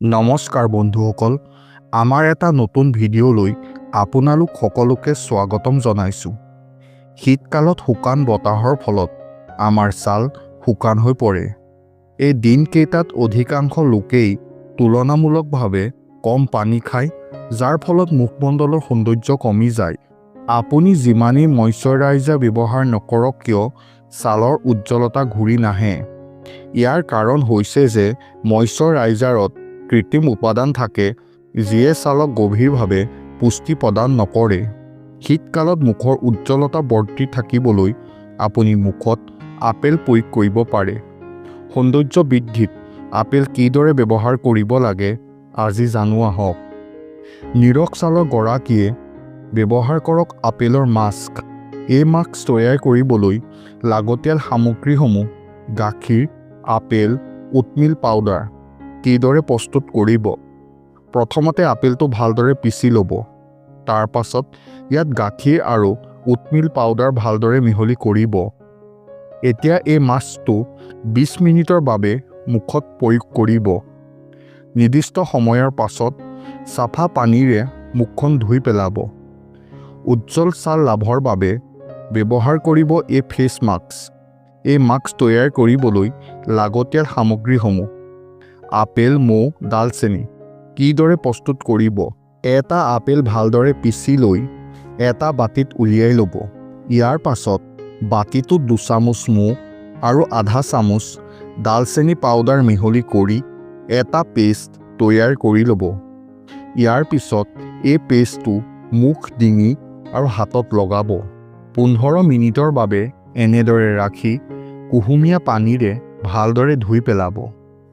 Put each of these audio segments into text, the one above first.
নমস্কাৰ বন্ধুসকল, আমাৰ এটা নতুন ভিডিঅ'লৈ আপোনালোক সকলোকে স্বাগতম জনাইছোঁ। শীতকালত শুকান বতাহৰ ফলত আমাৰ ছাল শুকান হৈ পৰে। এই দিনকেইটাত অধিকাংশ লোকেই তুলনামূলকভাৱে কম পানী খায়, যাৰ ফলত মুখমণ্ডলৰ সৌন্দৰ্য কমি যায়। আপুনি যিমানেই মইশ্চাৰাইজাৰ ব্যৱহাৰ নকৰক কিয়, ছালৰ উজ্জ্বলতা ঘূৰি নাহে। ইয়াৰ কাৰণ হৈছে যে মইশ্চাৰাইজাৰত কৃত্ৰিম উপাদান থাকে, যিয়ে ছালক গভীৰভাৱে পুষ্টি প্ৰদান নকৰে। শীতকালত মুখৰ উজ্জ্বলতা বৰ্তি থাকিবলৈ আপুনি মুখত আপেল প্ৰয়োগ কৰিব পাৰে। সৌন্দৰ্য বৃদ্ধিত আপেল কিদৰে ব্যৱহাৰ কৰিব লাগে আজি জানো আহক। নিৰখ ছালৰ গৰাকীয়ে ব্যৱহাৰ কৰক আপেলৰ মাস্ক। এই মাস্ক তৈয়াৰ কৰিবলৈ লাগতিয়াল সামগ্ৰীসমূহ: গাখীৰ, আপেল, ওটমিল পাউডাৰ। কিদৰে প্ৰস্তুত কৰিব? প্ৰথমতে আপেলটো ভালদৰে পিচি ল'ব। তাৰ পাছত ইয়াত গাখীৰ আৰু ওটমিল পাউডাৰ ভালদৰে মিহলি কৰিব। এতিয়া এই মাস্কটো 20 মিনিটৰ বাবে মুখত প্ৰয়োগ কৰিব। নিৰ্দিষ্ট সময়ৰ পাছত চাফা পানীৰে মুখখন ধুই পেলাব। উজ্জ্বল ছাল লাভৰ বাবে ব্যৱহাৰ কৰিব এই ফেচ মাস্ক। এই মাস্ক তৈয়াৰ কৰিবলৈ লাগতিয়াল সামগ্ৰীসমূহ: আপেল, মৌ, ডালচেনি। কিদৰে প্ৰস্তুত কৰিব? এটা আপেল ভালদৰে পিচি লৈ এটা বাটিত উলিয়াই ল'ব। ইয়াৰ পাছত বাটিটোত 2 চামুচ মৌ আৰু আধা চামুচ ডালচেনি পাউডাৰ মিহলি কৰি এটা পেষ্ট তৈয়াৰ কৰি ল'ব। ইয়াৰ পিছত এই পেষ্টটো মুখ, ডিঙি আৰু হাতত লগাব। 15 মিনিটৰ বাবে এনেদৰে ৰাখি কুহুমীয়া পানীৰে ভালদৰে ধুই পেলাব।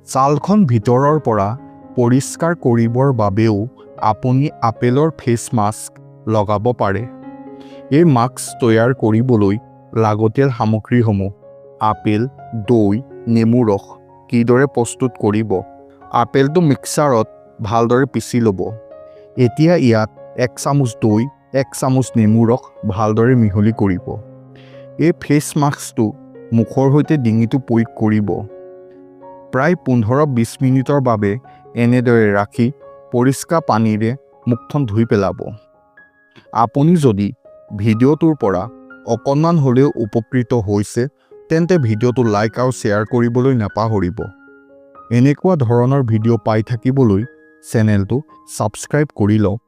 ছালখন ভিতৰৰ পৰা পৰিষ্কাৰ কৰিবৰ বাবেও আপুনি আপেলৰ ফেচ মাস্ক লগাব পাৰে। এই মাস্ক তৈয়াৰ কৰিবলৈ লাগতিয়াল সামগ্ৰীসমূহ: আপেল, দৈ, নেমু ৰস। কিদৰে প্ৰস্তুত কৰিব? আপেলটো মিক্সাৰত ভালদৰে পিচি ল'ব। এতিয়া ইয়াত 1 চামুচ দৈ, 1 চামুচ নেমু ৰস ভালদৰে মিহলি কৰিব। এই ফেচ মাস্কটো মুখৰ সৈতে ডিঙিটো প্ৰয়োগ কৰিব। প্ৰায় 15-20 মিনিটৰ বাবে এনেদৰে ৰাখি পৰিষ্কাৰ পানীৰে মুখখন ধুই পেলাব। আপুনি যদি ভিডিঅ'টোৰ পৰা অকণমান হ'লেও উপকৃত হৈছে, তেন্তে ভিডিঅ'টো লাইক আৰু শ্বেয়াৰ কৰিবলৈ নাপাহৰিব। এনেকুৱা ধৰণৰ ভিডিঅ' পাই থাকিবলৈ চেনেলটো ছাবস্ক্ৰাইব কৰি লওক।